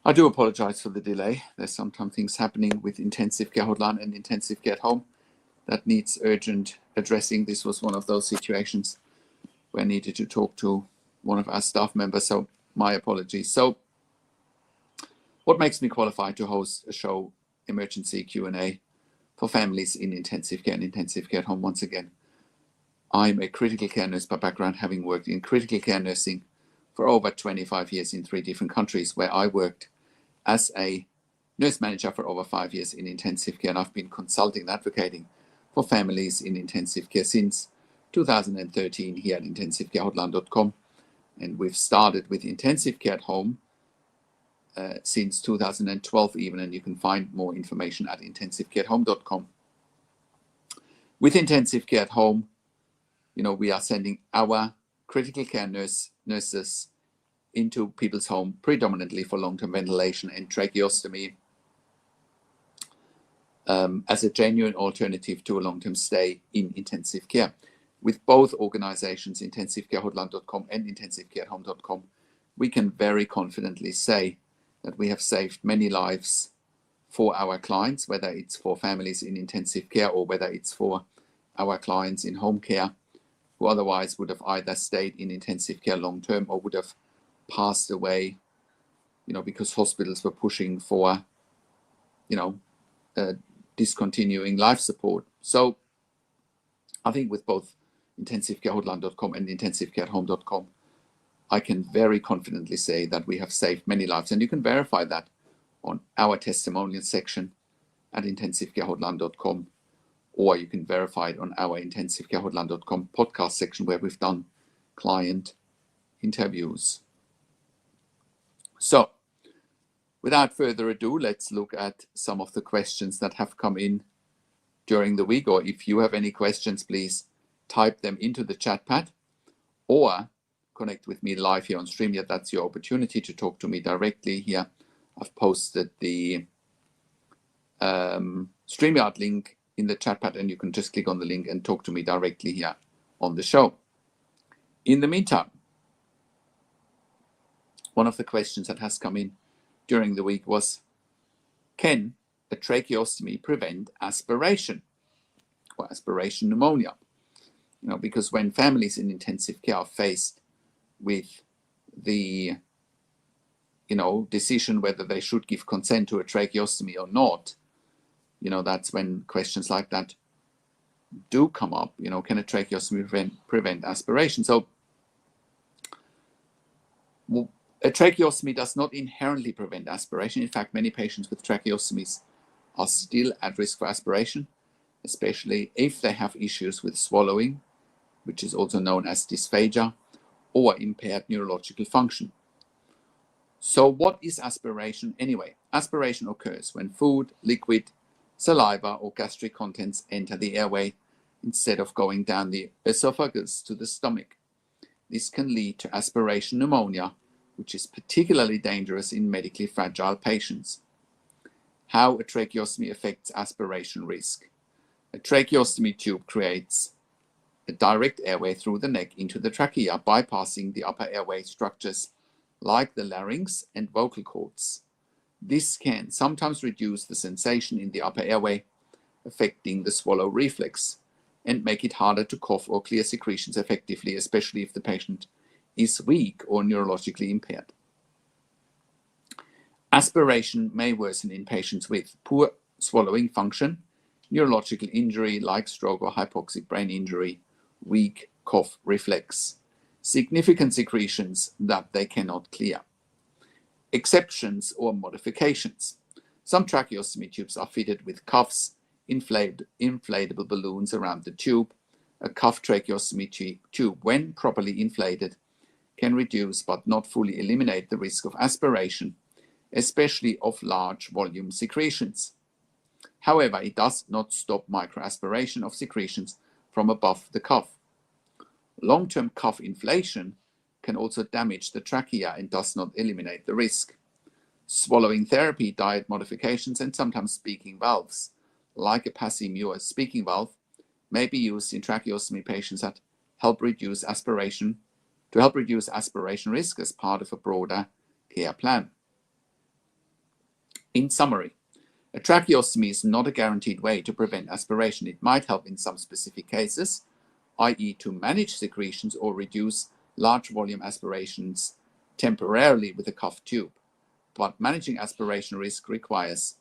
I do apologize for the delay. There's sometimes things happening with intensive care hotline and intensive care at home that needs urgent addressing. This was one of those situations where I needed to talk to one of our staff members, so my apologies. So what makes me qualified to host a show emergency Q&A for families in intensive care and intensive care at home? Once again, I'm a critical care nurse by background, having worked in critical care nursing for over 25 years in 3 different countries, where I worked as a nurse manager for over 5 years in intensive care, and I've been consulting and advocating for families in intensive care since 2013 here at intensivecarehotline.com. And we've started with intensive care at home since 2012 even, and you can find more information at intensivecareathome.com. With intensive care at home, we are sending our critical care nurses into people's home predominantly for long-term ventilation and tracheostomy as a genuine alternative to a long-term stay in intensive care. With both organizations, intensivecarehotline.com and intensivecareathome.com, we can very confidently say that we have saved many lives for our clients, whether it's for families in intensive care or whether it's for our clients in home care, who otherwise would have either stayed in intensive care long term or would have passed away, because hospitals were pushing for, discontinuing life support. So I think with both intensivecarehotline.com and intensivecareathome.com, I can very confidently say that we have saved many lives. And you can verify that on our testimonial section at intensivecarehotline.com, or you can verify it on our intensivecarehotline.com podcast section, where we've done client interviews. So without further ado, let's look at some of the questions that have come in during the week. Or if you have any questions, please type them into the chat pad or connect with me live here on StreamYard. That's your opportunity to talk to me directly here. I've posted the StreamYard link in the chat pad, and you can just click on the link and talk to me directly here on the show. In the meantime, one of the questions that has come in during the week was, can a tracheostomy prevent aspiration or aspiration pneumonia? Because when families in intensive care are faced with the decision whether they should give consent to a tracheostomy or not, that's when questions like that do come up. Can a tracheostomy prevent aspiration? So a tracheostomy does not inherently prevent aspiration. In fact, many patients with tracheostomies are still at risk for aspiration, especially if they have issues with swallowing, which is also known as dysphagia, or impaired neurological function. So what is aspiration anyway? Aspiration occurs when food, liquid, saliva, or gastric contents enter the airway instead of going down the esophagus to the stomach. This can lead to aspiration pneumonia, which is particularly dangerous in medically fragile patients. How a tracheostomy affects aspiration risk. A tracheostomy tube creates a direct airway through the neck into the trachea, bypassing the upper airway structures like the larynx and vocal cords. This can sometimes reduce the sensation in the upper airway, affecting the swallow reflex, and make it harder to cough or clear secretions effectively, especially if the patient is weak or neurologically impaired. Aspiration may worsen in patients with poor swallowing function, neurological injury like stroke or hypoxic brain injury, weak cough reflex, significant secretions that they cannot clear. Exceptions or modifications. Some tracheostomy tubes are fitted with cuffs, inflatable balloons around the tube. A cuff tracheostomy tube, when properly inflated, can reduce but not fully eliminate the risk of aspiration, especially of large volume secretions. However, it does not stop microaspiration of secretions from above the cuff. Long-term cuff inflation can also damage the trachea and does not eliminate the risk. Swallowing therapy, diet modifications, and sometimes speaking valves, like a Passy-Muir speaking valve, may be used in tracheostomy patients that help reduce aspiration risk as part of a broader care plan. In summary, a tracheostomy is not a guaranteed way to prevent aspiration. It might help in some specific cases, i.e. to manage secretions or reduce large volume aspirations temporarily with a cuff tube. But managing aspiration risk requires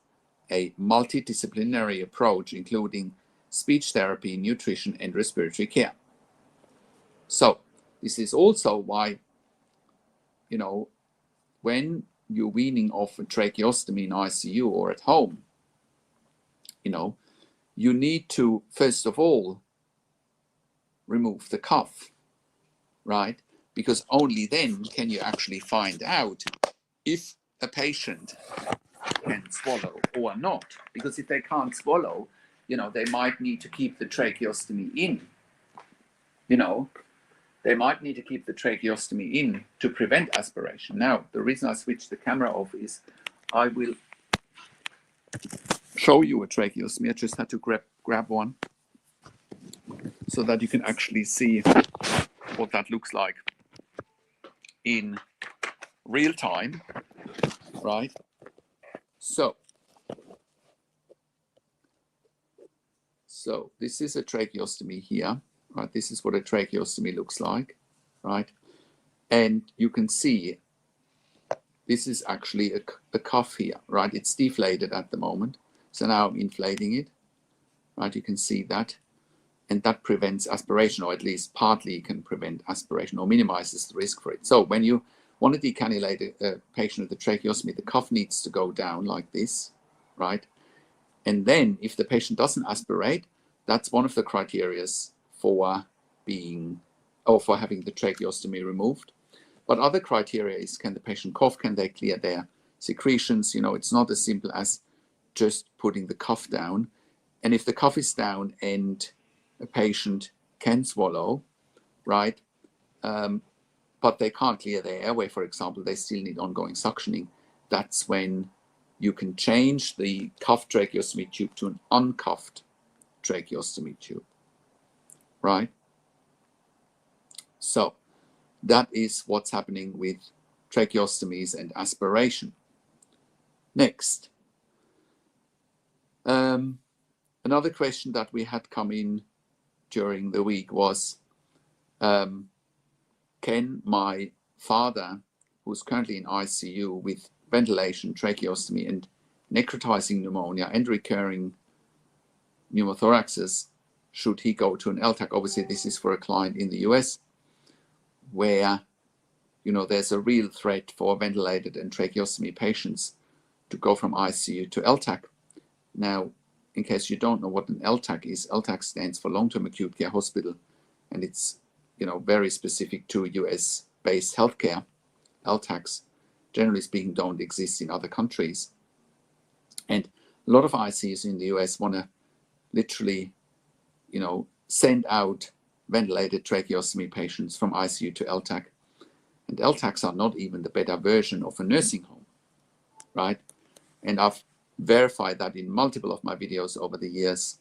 a multidisciplinary approach, including speech therapy, nutrition, and respiratory care. So this is also why, when you're weaning off a tracheostomy in ICU or at home, you need to, first of all, remove the cuff, right? Because only then can you actually find out if a patient can swallow or not. Because if they can't swallow, they might need to keep the tracheostomy in. They might need to keep the tracheostomy in to prevent aspiration. Now, the reason I switched the camera off is I will show you a tracheostomy. I just had to grab one so that you can actually see what that looks like in real time, right? So this is a tracheostomy here, right? This is what a tracheostomy looks like, right? And you can see this is actually a cuff here, right? It's deflated at the moment. So now I'm inflating it, right? You can see that. And that prevents aspiration, or at least partly can prevent aspiration or minimizes the risk for it. So when you want to decannulate a patient with a tracheostomy, the cuff needs to go down like this, right? And then if the patient doesn't aspirate, that's one of the criteria for having the tracheostomy removed. But other criteria is, can the patient cough? Can they clear their secretions? It's not as simple as just putting the cuff down. And if the cuff is down and a patient can swallow, right, but they can't clear their airway, for example, they still need ongoing suctioning, that's when you can change the cuffed tracheostomy tube to an uncuffed tracheostomy tube, right? So that is what's happening with tracheostomies and aspiration. Next, another question that we had come in during the week was, can my father, who's currently in ICU with ventilation, tracheostomy, and necrotizing pneumonia and recurring pneumothoraxes, should he go to an LTAC? Obviously, this is for a client in the US where, there's a real threat for ventilated and tracheostomy patients to go from ICU to LTAC. Now, in case you don't know what an LTAC is, LTAC stands for long-term acute care hospital, and it's very specific to US-based healthcare. LTACs, generally speaking, don't exist in other countries. And a lot of ICUs in the US want to literally, send out ventilated tracheostomy patients from ICU to LTAC. And LTACs are not even the better version of a nursing home, right? And I've verified that in multiple of my videos over the years,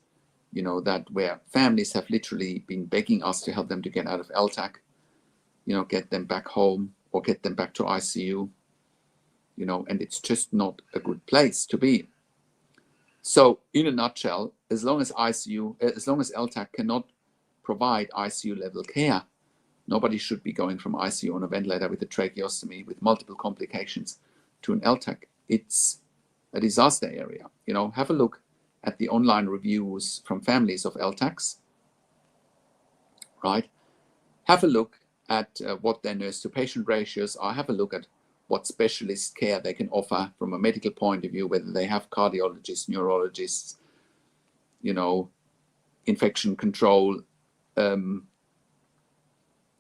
that where families have literally been begging us to help them to get out of LTAC, get them back home or get them back to ICU, and it's just not a good place to be. So in a nutshell, as long as LTAC cannot provide ICU level care, nobody should be going from ICU on a ventilator with a tracheostomy with multiple complications to an LTAC. It's a disaster area. Have a look at the online reviews from families of LTACs, right? Have a look at what their nurse to patient ratios are. Have a look at what specialist care they can offer from a medical point of view, whether they have cardiologists, neurologists, infection control,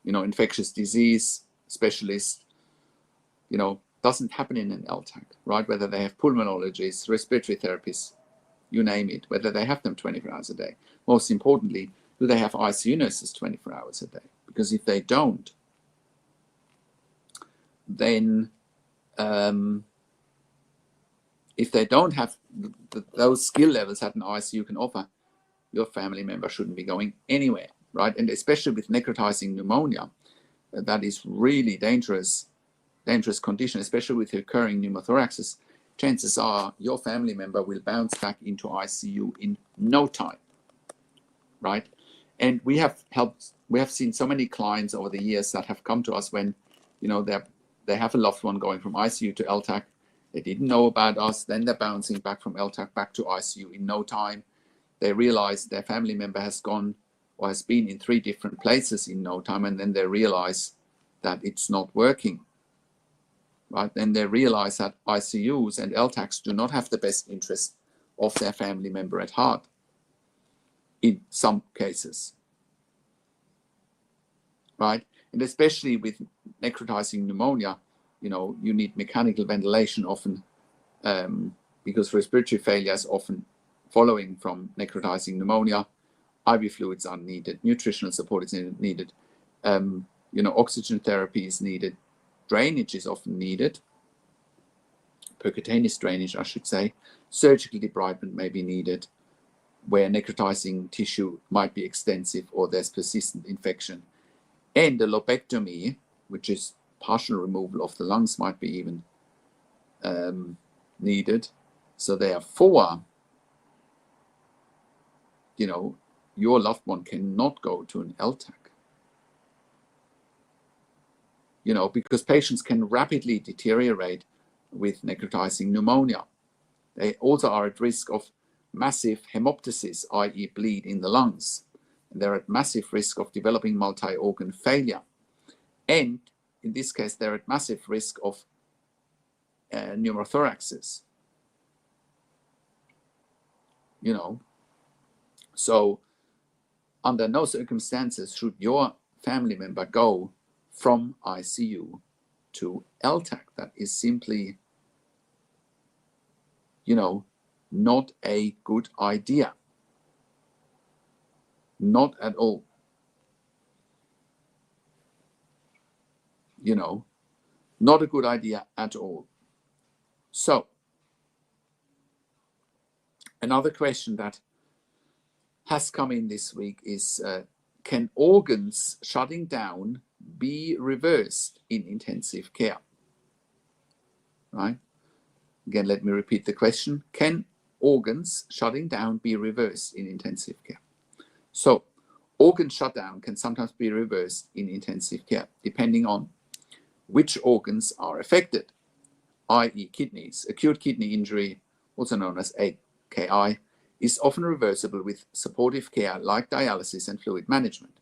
infectious disease specialists, doesn't happen in an LTAC, right? Whether they have pulmonologists, respiratory therapists, you name it, whether they have them 24 hours a day. Most importantly, do they have ICU nurses 24 hours a day? Because if they don't, then if they don't have those skill levels that an ICU can offer, your family member shouldn't be going anywhere, right? And especially with necrotizing pneumonia, that is really dangerous condition, especially with recurring pneumothoraxes. chances are your family member will bounce back into ICU in no time, right? And we have seen so many clients over the years that have come to us when, you know, they have a loved one going from ICU to LTAC. They didn't know about us. Then they're bouncing back from LTAC back to ICU in no time. They realize their family member has gone or has been in 3 different places in no time. And then they realize that it's not working, right? Then they realize that ICUs and LTACs do not have the best interest of their family member at heart in some cases, right? And especially with necrotizing pneumonia, you know, you need mechanical ventilation often, because respiratory failure is often following from necrotizing pneumonia. IV fluids are needed, nutritional support is needed, you know, oxygen therapy is needed, drainage is often needed, percutaneous drainage, I should say, surgical debridement may be needed, where necrotizing tissue might be extensive or there's persistent infection. And a lobectomy, which is partial removal of the lungs, might be even needed. So therefore, you know, your loved one cannot go to an LTAC, you know, because patients can rapidly deteriorate with necrotizing pneumonia. They also are at risk of massive hemoptysis, i.e. bleed in the lungs. And they're at massive risk of developing multi-organ failure. And in this case, they're at massive risk of pneumothoraxes, you know. So under no circumstances should your family member go from ICU to LTAC. That is simply, you know, not a good idea. Not at all. You know, not a good idea at all. So, another question that has come in this week is, can organs shutting down be reversed in intensive care? Right? Again, let me repeat the question. Can organs shutting down be reversed in intensive care? So, organ shutdown can sometimes be reversed in intensive care, depending on which organs are affected, i.e. kidneys. Acute kidney injury, also known as AKI, is often reversible with supportive care like dialysis and fluid management.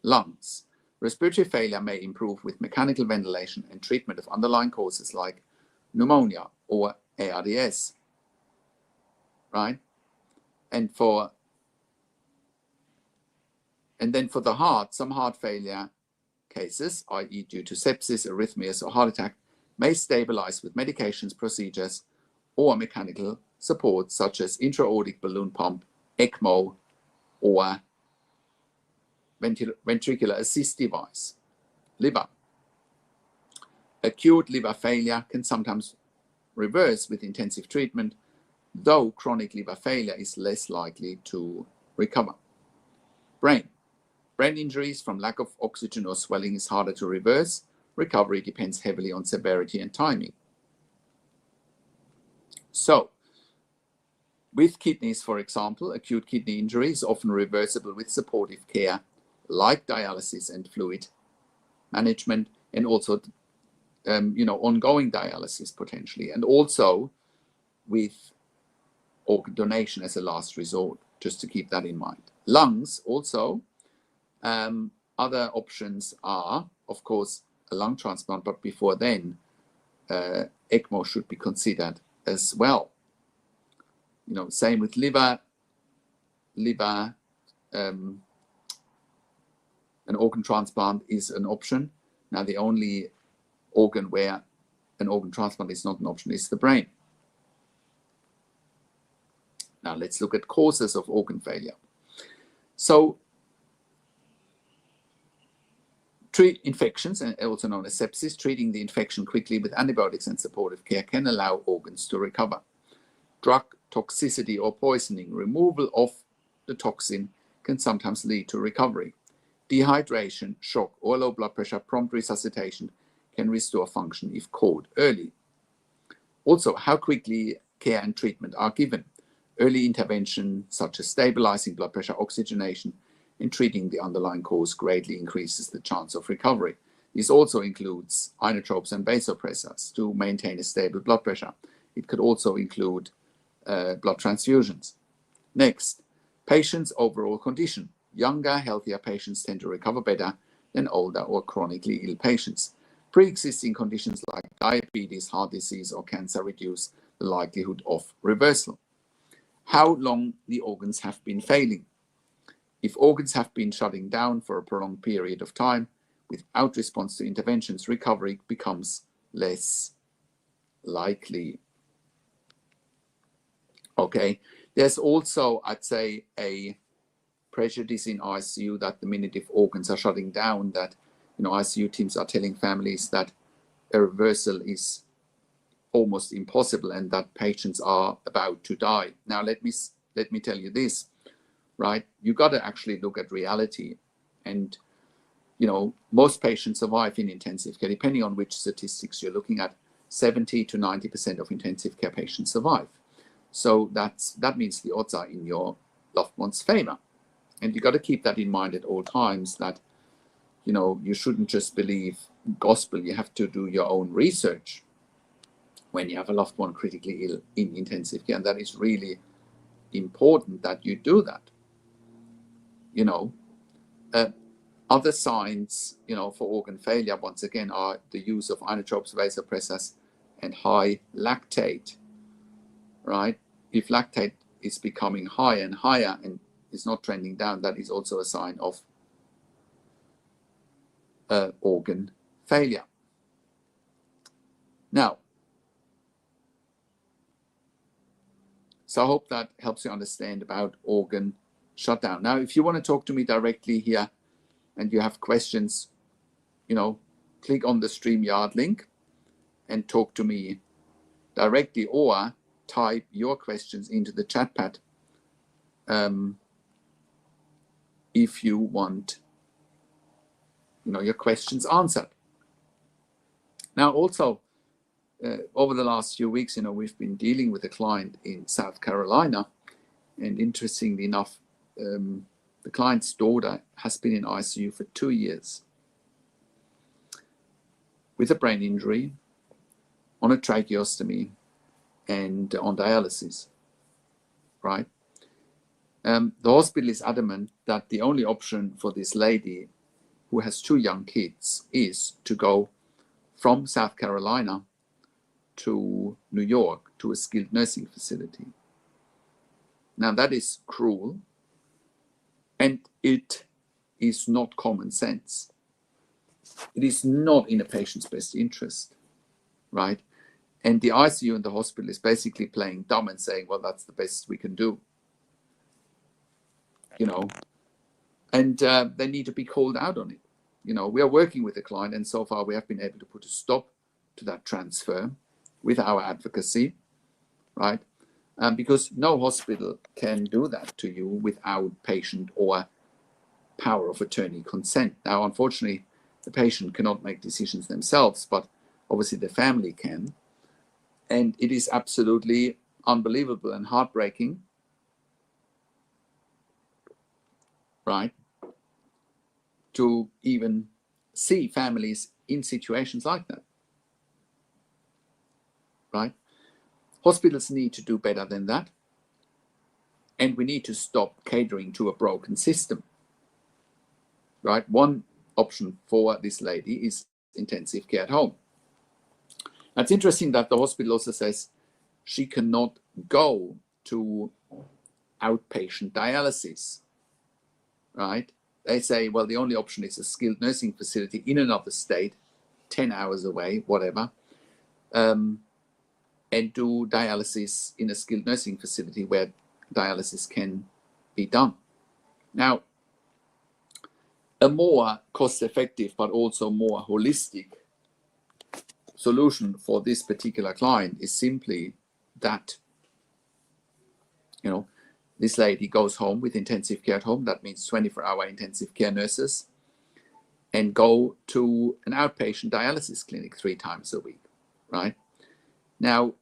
Lungs. Respiratory failure may improve with mechanical ventilation and treatment of underlying causes like pneumonia or ARDS, right? And then for the heart, some heart failure cases, i.e. due to sepsis, arrhythmias, or heart attack, may stabilize with medications, procedures, or mechanical support such as intra-aortic balloon pump, ECMO, or ventricular assist device. Liver. Acute liver failure can sometimes reverse with intensive treatment, though chronic liver failure is less likely to recover. Brain. Brain injuries from lack of oxygen or swelling is harder to reverse. Recovery depends heavily on severity and timing. So, with kidneys, for example, acute kidney injury is often reversible with supportive care like dialysis and fluid management, and also ongoing dialysis potentially, and also with organ donation as a last resort, just to keep that in mind. Lungs also, other options are, of course, a lung transplant, but before then, ECMO should be considered as well. You know, same with liver, an organ transplant is an option. Now, the only organ where an organ transplant is not an option is the brain. Now, let's look at causes of organ failure. So, treat infections, and also known as sepsis. Treating the infection quickly with antibiotics and supportive care can allow organs to recover. Drug toxicity or poisoning, removal of the toxin can sometimes lead to recovery. Dehydration, shock, or low blood pressure prompt resuscitation can restore function if caught early. Also, how quickly care and treatment are given. Early intervention, such as stabilizing blood pressure, oxygenation, and treating the underlying cause greatly increases the chance of recovery. This also includes inotropes and vasopressors to maintain a stable blood pressure. It could also include blood transfusions. Next, patient's overall condition. Younger, healthier patients tend to recover better than older or chronically ill patients. Pre-existing conditions like diabetes, heart disease, or cancer reduce the likelihood of reversal. How long the organs have been failing. If organs have been shutting down for a prolonged period of time without response to interventions, recovery becomes less likely. Okay, there's also, I'd say, a prejudice in ICU that the minute if organs are shutting down, that ICU teams are telling families that a reversal is almost impossible and that patients are about to die. Now let me tell you this, right? You got to actually look at reality, and most patients survive in intensive care. Depending on which statistics you're looking at, 70 to 90% of intensive care patients survive. So that means the odds are in your loved one's favor. And you got to keep that in mind at all times, that you shouldn't just believe gospel. You have to do your own research when you have a loved one critically ill in intensive care. And that is really important that you do that. Other signs, for organ failure, once again, are the use of inotropes, vasopressors, and high lactate, right? If lactate is becoming higher and higher and is not trending down, that is also a sign of organ failure. Now, so I hope that helps you understand about organ shutdown. Now, if you want to talk to me directly here and you have questions, click on the StreamYard link and talk to me directly, or type your questions into the chat pad if you want your questions answered. Now, also, over the last few weeks, we've been dealing with a client in South Carolina, and interestingly enough, the client's daughter has been in ICU for 2 years with a brain injury, on a tracheostomy, and on dialysis, right? The hospital is adamant that the only option for this lady who has 2 young kids is to go from South Carolina to New York to a skilled nursing facility. Now, that is cruel, and it is not common sense. It is not in a patient's best interest, right? And the ICU and the hospital is basically playing dumb and saying, well, that's the best we can do, and they need to be called out on it. We are working with the client, and so far we have been able to put a stop to that transfer with our advocacy, right? Because no hospital can do that to you without patient or power of attorney consent. Now, unfortunately, the patient cannot make decisions themselves, but obviously the family can. And it is absolutely unbelievable and heartbreaking, right, to even see families in situations like that, right? Hospitals need to do better than that, and we need to stop catering to a broken system, right? One option for this lady is intensive care at home. Now, it's interesting that the hospital also says she cannot go to outpatient dialysis, right? They say, well, the only option is a skilled nursing facility in another state, 10 hours away, whatever, and do dialysis in a skilled nursing facility where dialysis can be done. Now, a more cost-effective but also more holistic solution for this particular client is simply that, this lady goes home with intensive care at home. That means 24-hour intensive care nurses, and go to an outpatient dialysis clinic 3 times a week, right? Now,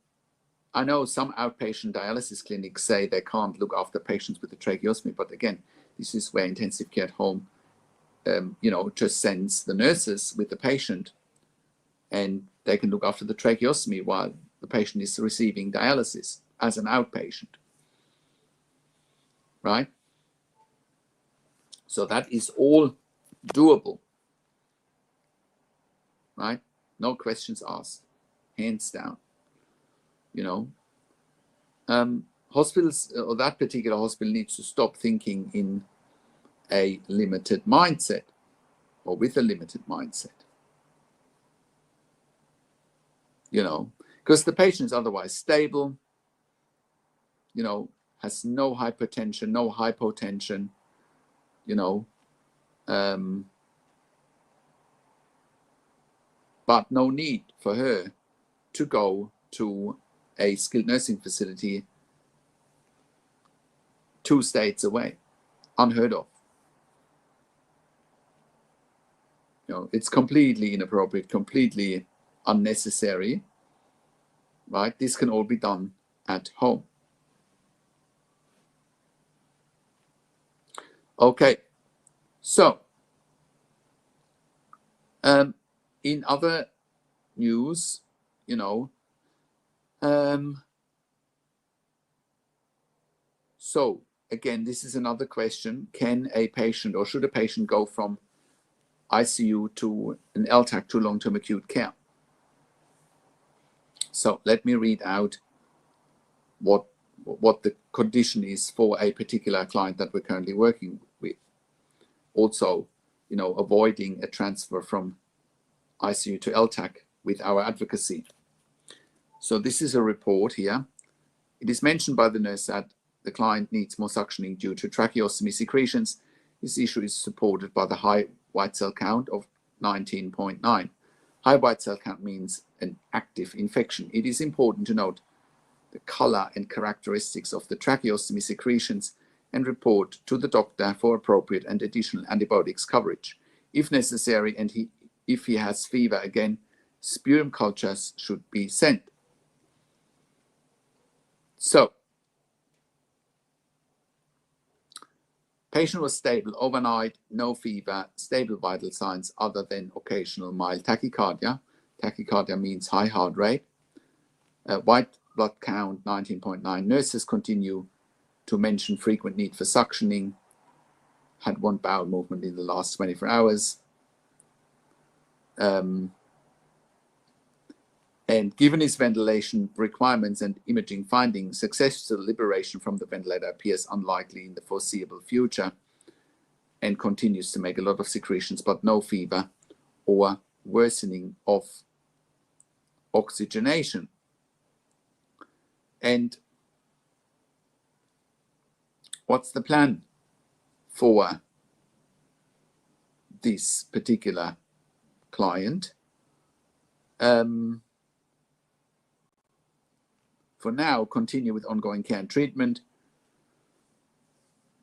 I know some outpatient dialysis clinics say they can't look after patients with a tracheostomy, but again, this is where intensive care at home, just sends the nurses with the patient, and they can look after the tracheostomy while the patient is receiving dialysis as an outpatient, right? So that is all doable, right? No questions asked, hands down. Hospitals, or that particular hospital, needs to stop thinking in a limited mindset, or with a limited mindset, because the patient is otherwise stable, has no hypertension, no hypotension, but no need for her to go to a skilled nursing facility 2 states away. Unheard of. It's completely inappropriate, completely unnecessary, right? This can all be done at home. Okay, so in other news, so again, this is another question. Can a patient, or should a patient, go from ICU to an LTAC to long-term acute care? So let me read out what the condition is for a particular client that we're currently working with. Also, avoiding a transfer from ICU to LTAC with our advocacy. So this is a report here. It is mentioned by the nurse that the client needs more suctioning due to tracheostomy secretions. This issue is supported by the high white cell count of 19.9. High white cell count means an active infection. It is important to note the color and characteristics of the tracheostomy secretions and report to the doctor for appropriate and additional antibiotics coverage. If necessary, and if he has fever again, sputum cultures should be sent. So, patient was stable overnight, no fever, stable vital signs other than occasional mild tachycardia. Tachycardia means high heart rate. White blood count 19.9. Nurses continue to mention frequent need for suctioning. Had 1 bowel movement in the last 24 hours. And given his ventilation requirements and imaging findings, successful liberation from the ventilator appears unlikely in the foreseeable future, and continues to make a lot of secretions, but no fever or worsening of oxygenation. And what's the plan for this particular client? For now, continue with ongoing care and treatment.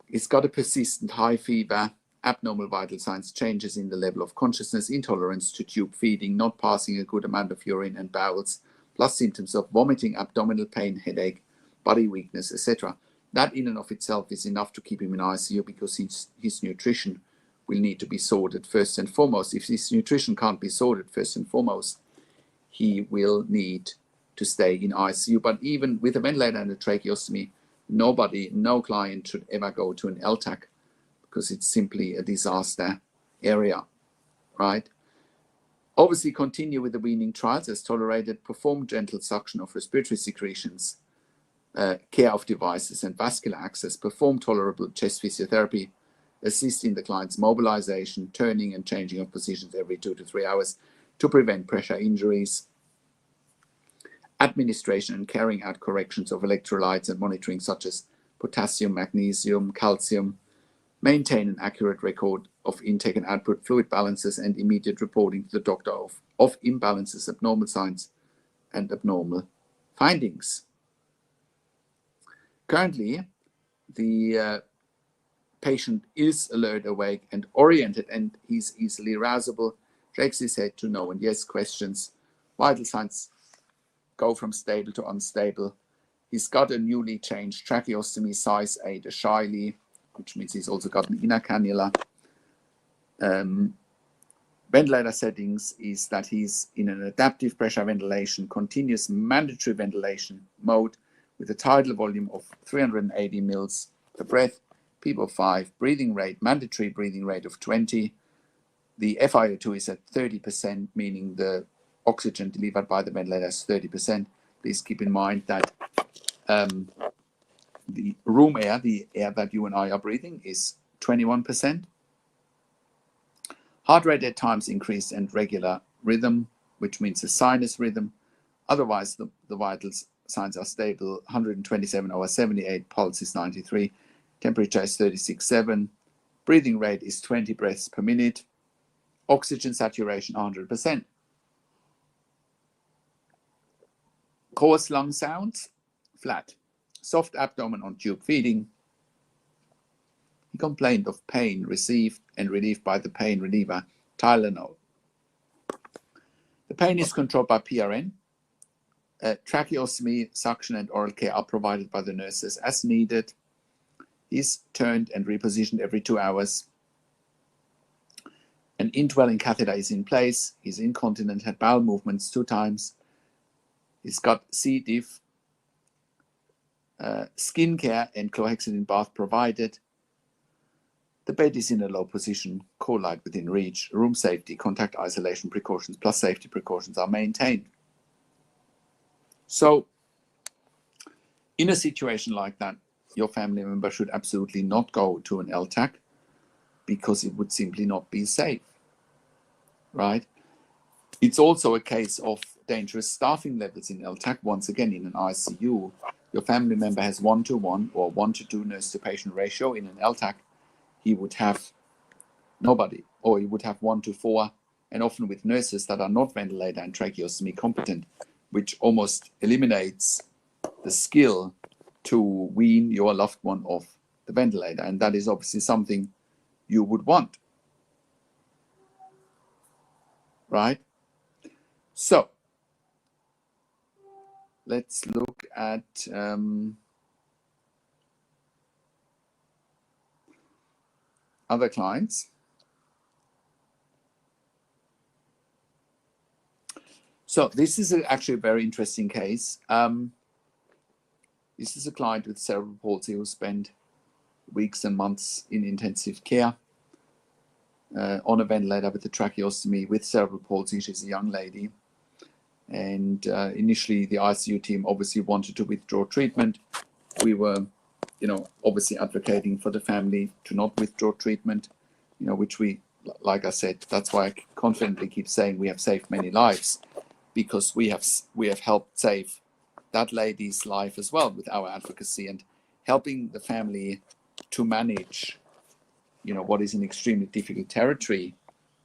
It's got a persistent high fever, abnormal vital signs, changes in the level of consciousness, intolerance to tube feeding, not passing a good amount of urine and bowels, plus symptoms of vomiting, abdominal pain, headache, body weakness, etc. That in and of itself is enough to keep him in ICU, because his nutrition will need to be sorted first and foremost. If his nutrition can't be sorted first and foremost, he will need to stay in ICU. But even with a ventilator and a tracheostomy, no client should ever go to an LTAC, because it's simply a disaster area, right? Obviously, continue with the weaning trials as tolerated, perform gentle suction of respiratory secretions, care of devices and vascular access, perform tolerable chest physiotherapy, assist in the client's mobilization, turning and changing of positions every 2 to 3 hours to prevent pressure injuries, administration and carrying out corrections of electrolytes and monitoring such as potassium, magnesium, calcium, maintain an accurate record of intake and output fluid balances, and immediate reporting to the doctor of imbalances, abnormal signs, and abnormal findings. Currently, the patient is alert, awake, and oriented, and he's easily arousable, shakes his head to no and yes questions, vital signs go from stable to unstable. He's got a newly changed tracheostomy, size 8, a Shiley, which means he's also got an inner cannula. Ventilator settings is that he's in an adaptive pressure ventilation, continuous mandatory ventilation mode with a tidal volume of 380 mils per breath, PEEP of 5, breathing rate, mandatory breathing rate of 20. The FiO2 is at 30%, meaning the oxygen delivered by the ventilator is 30%. Please keep in mind that the room air, the air that you and I are breathing, is 21%. Heart rate at times increased and regular rhythm, which means a sinus rhythm. Otherwise, the vital signs are stable. 127 over 78, pulse is 93, temperature is 36.7, breathing rate is 20 breaths per minute, oxygen saturation 100%. Coarse lung sounds, flat. Soft abdomen on tube feeding. He complained of pain received and relieved by the pain reliever Tylenol. The pain is controlled by PRN. Tracheostomy, suction, and oral care are provided by the nurses as needed. He's turned and repositioned every 2 hours. An indwelling catheter is in place. He's incontinent, had bowel movements 2 times. He's got C. diff. Skin care and chlorhexidine bath provided. The bed is in a low position, cool light within reach, room safety, contact isolation precautions plus safety precautions are maintained. So in a situation like that, your family member should absolutely not go to an LTAC because it would simply not be safe, right? It's also a case of dangerous staffing levels in LTAC. Once again, in an ICU, your family member has 1-to-1 or 1-to-2 nurse-to-patient ratio. In an LTAC, he would have nobody, or he would have 1-to-4, and often with nurses that are not ventilator and tracheostomy competent, which almost eliminates the skill to wean your loved one off the ventilator. And that is obviously something you would want, right? So let's look at other clients. So this is actually a very interesting case. This is a client with cerebral palsy who spent weeks and months in intensive care on a ventilator with a tracheostomy with cerebral palsy. She's a young lady. And initially the ICU team obviously wanted to withdraw treatment. We were, obviously advocating for the family to not withdraw treatment, which we, like I said, that's why I confidently keep saying we have saved many lives, because we have helped save that lady's life as well with our advocacy and helping the family to manage, what is an extremely difficult territory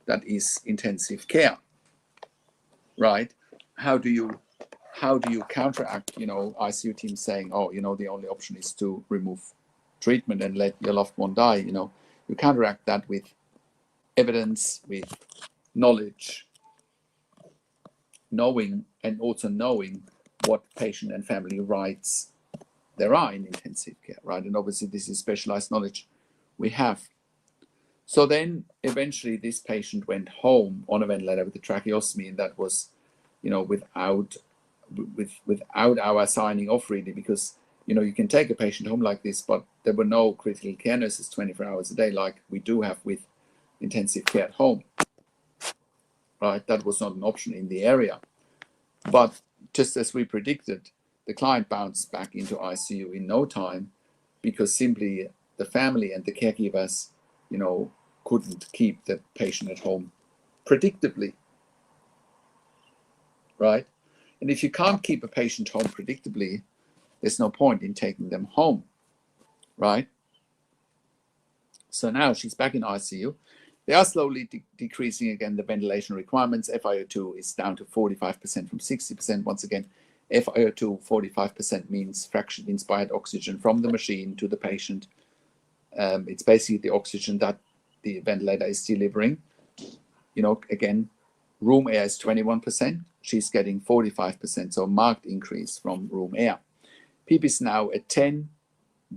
that is intensive care, right? How do you counteract, ICU teams saying, oh, the only option is to remove treatment and let your loved one die? You counteract that with evidence, with knowledge, knowing what patient and family rights there are in intensive care, right? And obviously this is specialized knowledge we have. So then eventually this patient went home on a ventilator with a tracheostomy, and that was, without our signing off, really, because you can take a patient home like this, but there were no critical care nurses 24 hours a day like we do have with intensive care at home, right? That was not an option in the area. But just as we predicted, the client bounced back into ICU in no time, because simply the family and the caregivers couldn't keep the patient at home predictably, right? And if you can't keep a patient home predictably, there's no point in taking them home, right? So now she's back in ICU. They are slowly decreasing again the ventilation requirements. FiO2 is down to 45% from 60%. Once again, FiO2 45% means fractionally inspired oxygen from the machine to the patient. It's basically the oxygen that the ventilator is delivering. Again, room air is 21%, she's getting 45%, so marked increase from room air. PEEP is now at 10,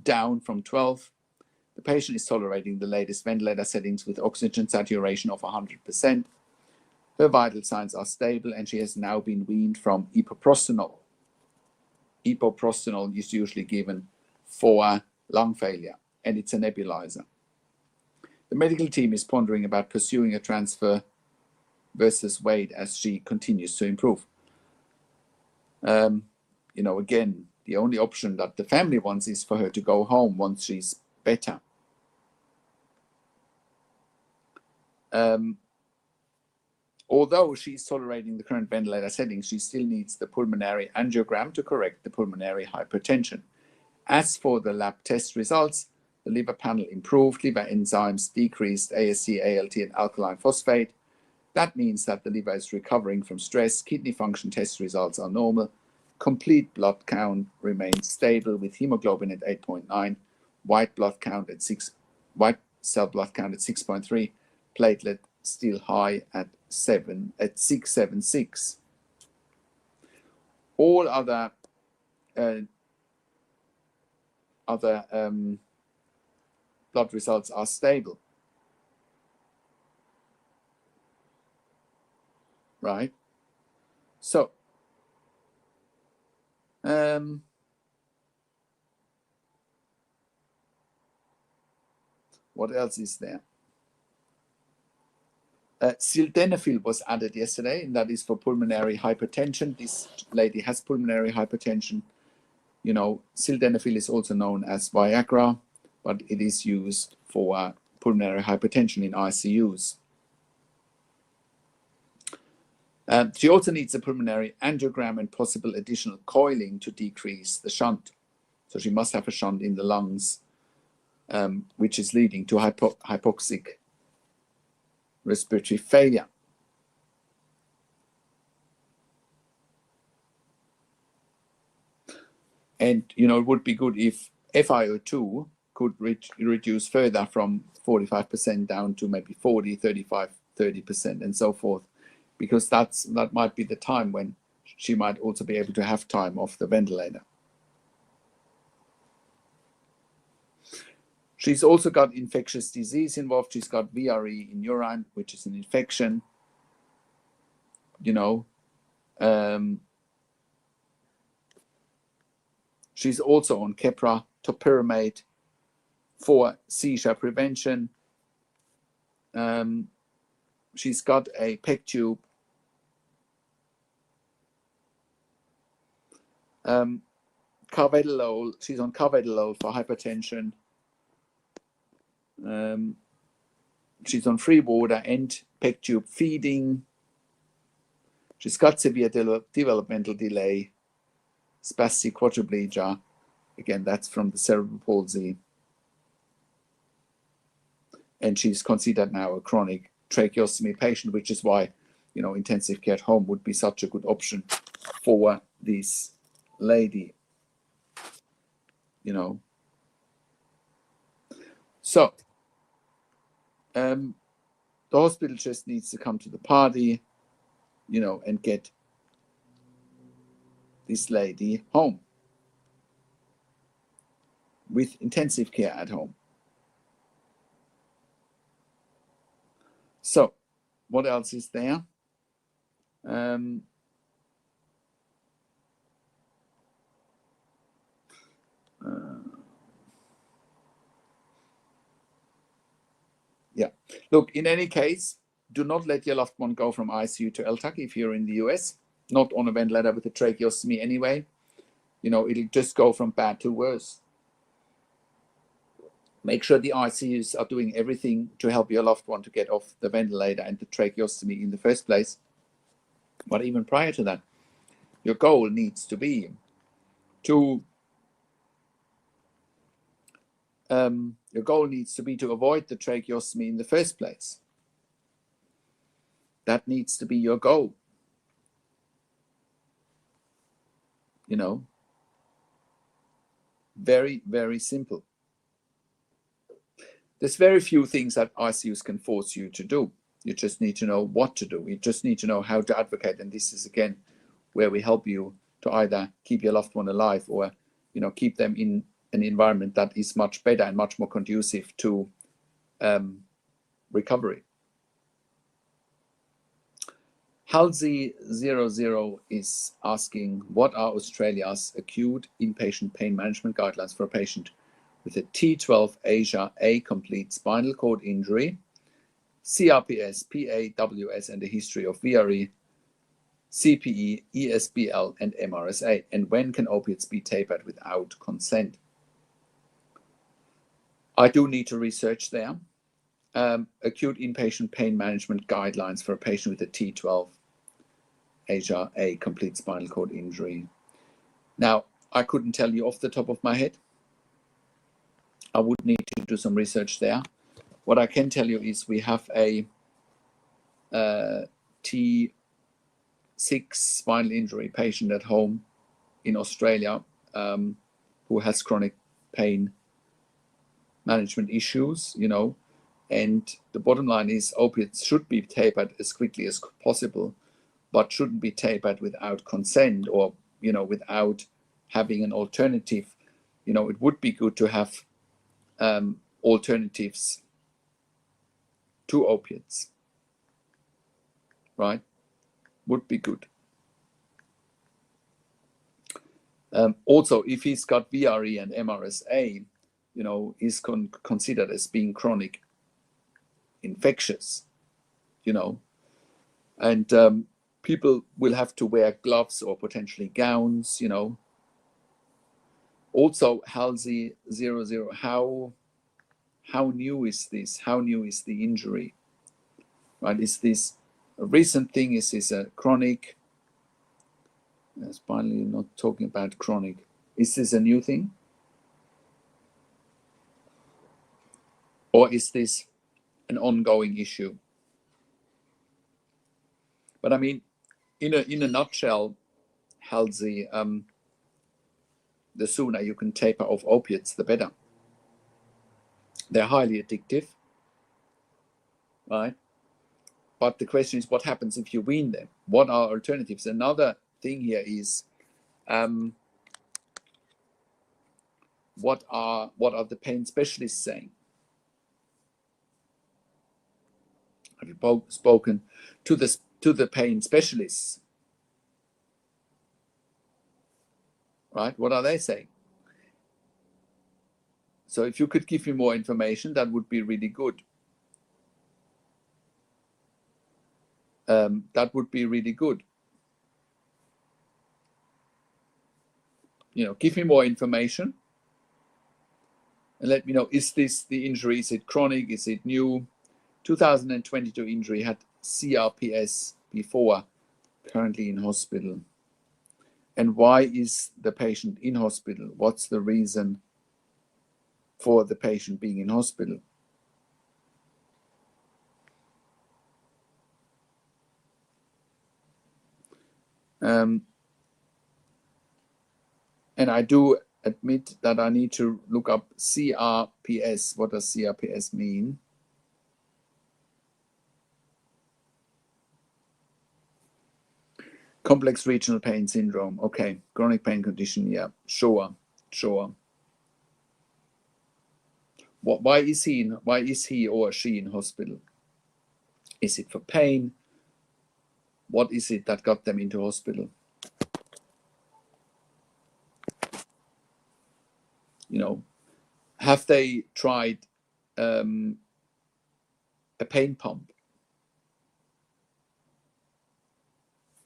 down from 12. The patient is tolerating the latest ventilator settings with oxygen saturation of 100%. Her vital signs are stable, and she has now been weaned from epoprostenol. Epoprostenol is usually given for lung failure, and it's a nebulizer. The medical team is pondering about pursuing a transfer versus wait as she continues to improve. Again, the only option that the family wants is for her to go home once she's better. Although she's tolerating the current ventilator settings, she still needs the pulmonary angiogram to correct the pulmonary hypertension. As for the lab test results, the liver panel improved, liver enzymes decreased, AST, ALT, and alkaline phosphate. That means that the liver is recovering from stress. Kidney function test results are normal. Complete blood count remains stable with hemoglobin at 8.9, white cell blood count at 6.3, platelet still high at 676. All other blood results are stable, right? So what else is there? Sildenafil was added yesterday, and that is for pulmonary hypertension. This lady has pulmonary hypertension. Sildenafil is also known as Viagra, but it is used for pulmonary hypertension in ICUs. She also needs a pulmonary angiogram and possible additional coiling to decrease the shunt. So she must have a shunt in the lungs, which is leading to hypoxic respiratory failure. And, it would be good if FiO2 could reduce further from 45% down to maybe 40, 35, 30%, and so forth, because that might be the time when she might also be able to have time off the ventilator. She's also got infectious disease involved. She's got VRE in urine, which is an infection. She's also on Keppra, topiramate for seizure prevention. She's got a PEG tube. Carvedilol, she's on carvedilol for hypertension. She's on free water and PEG tube feeding. She's got severe developmental delay, spastic quadriplegia. Again, that's from the cerebral palsy. And she's considered now a chronic tracheostomy patient, which is why, intensive care at home would be such a good option for this lady, So, the hospital just needs to come to the party, and get this lady home with intensive care at home. So, what else is there? Yeah. Look, in any case, do not let your loved one go from ICU to LTAC if you're in the US, not on a ventilator with a tracheostomy anyway. It'll just go from bad to worse. Make sure the ICUs are doing everything to help your loved one to get off the ventilator and the tracheostomy in the first place. But even prior to that, your goal needs to be to avoid the tracheostomy in the first place. That needs to be your goal. Very, very simple. There's very few things that ICUs can force you to do. You just need to know what to do. You just need to know how to advocate. And this is, again, where we help you to either keep your loved one alive or, keep them in an environment that is much better and much more conducive to recovery. Halsey00 is asking, what are Australia's acute inpatient pain management guidelines for a patient with a T12 Asia A complete spinal cord injury, CRPS, PAWS, and a history of VRE, CPE, ESBL, and MRSA? And when can opiates be tapered without consent? I do need to research there. Acute inpatient pain management guidelines for a patient with a T12 Asia A complete spinal cord injury. Now, I couldn't tell you off the top of my head. I would need to do some research there. What I can tell you is we have a T6 spinal injury patient at home in Australia who has chronic pain management issues, and the bottom line is opiates should be tapered as quickly as possible, but shouldn't be tapered without consent or, without having an alternative. It would be good to have alternatives to opiates, right? Would be good. Also, if he's got VRE and MRSA, is considered as being chronic infectious, and people will have to wear gloves or potentially gowns, Also, Halsey00, how new is this? How new is the injury? Right? Is this a recent thing? Is this a chronic? Finally, not talking about chronic. Is this a new thing? Or is this an ongoing issue? But I mean, in a nutshell, Halsey, the sooner you can taper off opiates, the better. They're highly addictive, right? But the question is, what happens if you wean them? What are alternatives? Another thing here is, what are the pain specialists saying? Have you spoken to the pain specialists? Right? What are they saying? So if you could give me more information, that would be really good. That would be really good. Give me more information and let me know, is this the injury? Is it chronic? Is it new? 2022 injury, had CRPS before, currently in hospital. And why is the patient in hospital? What's the reason for the patient being in hospital? And I do admit that I need to look up CRPS. What does CRPS mean? Complex regional pain syndrome. Okay, chronic pain condition. Yeah, sure. Why is he or she in hospital? Is it for pain? What is it that got them into hospital? Have they tried a pain pump?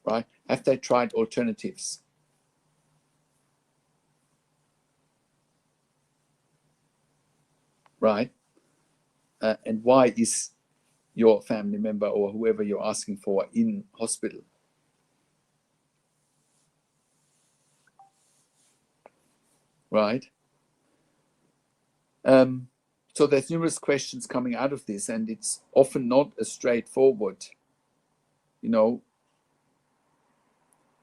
Right? Have they tried alternatives? Right? And why is your family member or whoever you're asking for in hospital? Right? So there's numerous questions coming out of this, and it's often not as straightforward.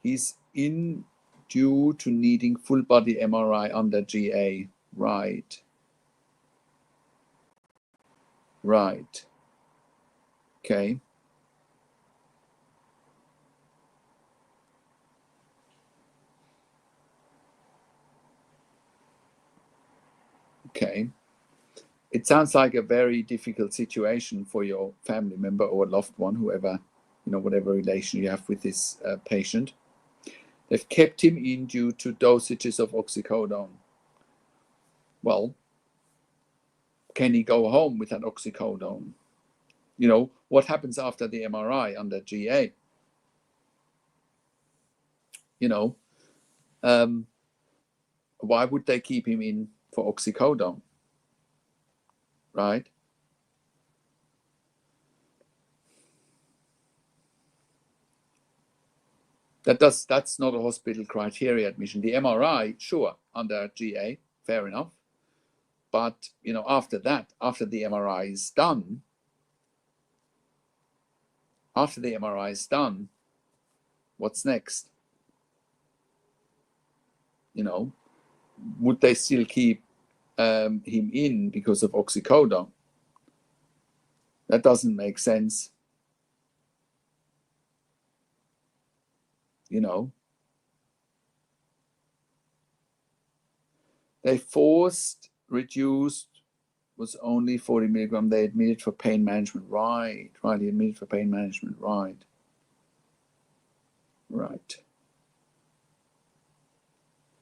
He's in due to needing full body MRI under GA. Right. Okay. Okay. It sounds like a very difficult situation for your family member or loved one, whoever, whatever relation you have with this patient. They've kept him in due to dosages of oxycodone. Well, can he go home with that oxycodone? What happens after the MRI under GA? Why would they keep him in for oxycodone? Right? That's not a hospital criteria admission. The MRI, sure, under GA, fair enough. But after that, after the MRI is done, what's next? Would they still keep him in because of oxycodone? That doesn't make sense. They forced reduced was only 40 milligram. They admitted for pain management. Right. He admitted for pain management. Right.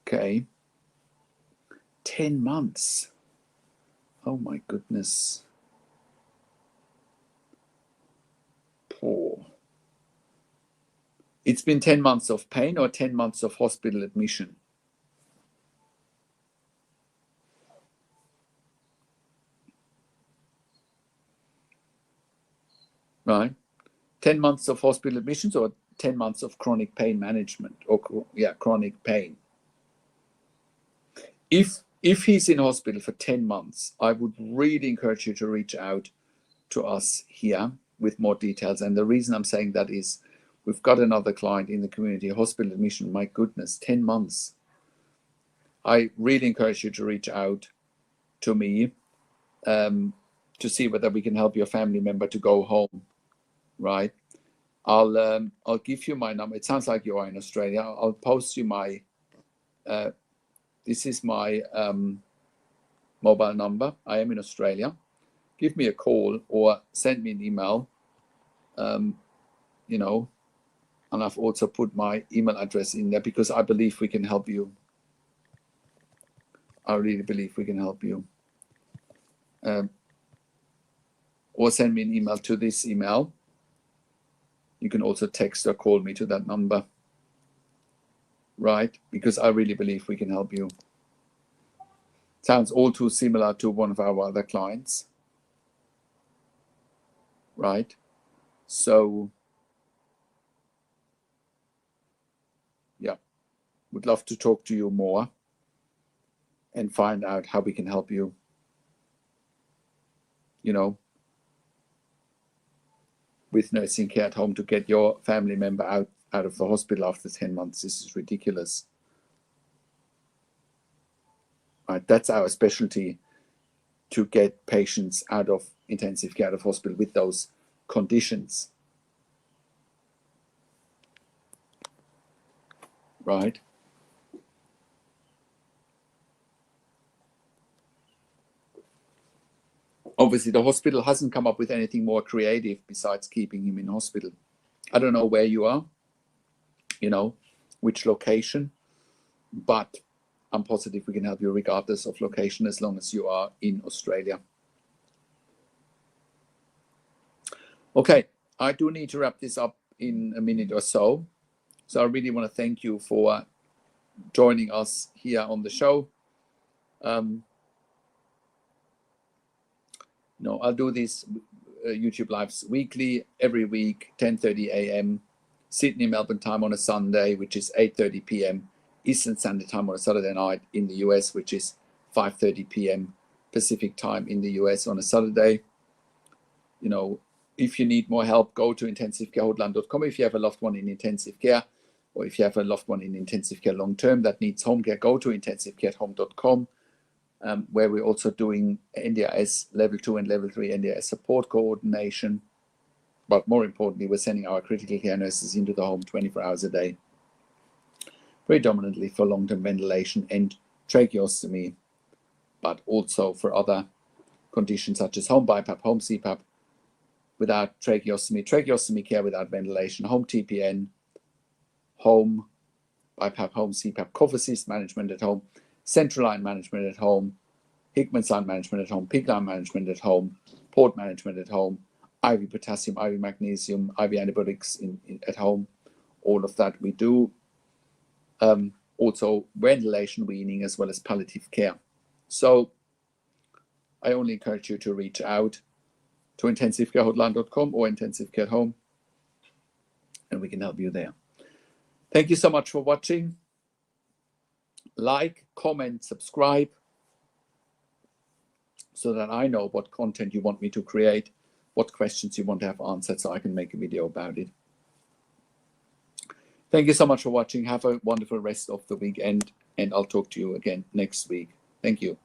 Okay. 10 months. Oh my goodness. Poor. It's been 10 months of pain or 10 months of hospital admission? Right. 10 months of hospital admissions or 10 months of chronic pain management, or chronic pain. If he's in hospital for 10 months, I would really encourage you to reach out to us here with more details. And the reason I'm saying that is we've got another client in the community, hospital admission. My goodness, 10 months. I really encourage you to reach out to me to see whether we can help your family member to go home. Right. I'll give you my number. It sounds like you are in Australia. I'll post you my this is my mobile number. I am in Australia. Give me a call or send me an email. And I've also put my email address in there because I believe we can help you. I really believe we can help you. Or send me an email to this email. You can also text or call me to that number. Right? Because I really believe we can help you. Sounds all too similar to one of our other clients. Right? So, yeah, would love to talk to you more and find out how we can help you, with nursing care at home to get your family member out of the hospital after 10 months. This is ridiculous. Right, that's our specialty, to get patients out of intensive care, out of hospital with those conditions. Right? Obviously, the hospital hasn't come up with anything more creative besides keeping him in hospital. I don't know where you are, which location, but I'm positive we can help you regardless of location as long as you are in Australia. Okay, I do need to wrap this up in a minute or so. So I really want to thank you for joining us here on the show. I'll do these YouTube lives weekly, every week, 10:30 a.m. Sydney, Melbourne time on a Sunday, which is 8:30 p.m. Eastern Standard Time on a Saturday night in the US, which is 5:30 p.m. Pacific time in the US on a Saturday. If you need more help, go to intensivecarehotline.com. If you have a loved one in intensive care, or if you have a loved one in intensive care long term that needs home care, go to intensivecareathome.com. Where we're also doing NDIS level 2 and level 3 NDIS support coordination. But more importantly, we're sending our critical care nurses into the home 24 hours a day, predominantly for long-term ventilation and tracheostomy but also for other conditions such as home BiPAP, home CPAP without tracheostomy, tracheostomy care without ventilation, home TPN, home BiPAP, home CPAP, cough assist management at home, central line management at home, Hickman's line management at home, PICC line management at home, port management at home, IV potassium, IV magnesium, IV antibiotics at home. All of that we do. Also ventilation, weaning, as well as palliative care. So I only encourage you to reach out to intensivecarehotline.com or intensive care at home, and we can help you there. Thank you so much for watching. Like, comment, subscribe, so that I know what content you want me to create, what questions you want to have answered, so I can make a video about it. Thank you so much for watching. Have a wonderful rest of the weekend, and I'll talk to you again next week. Thank you.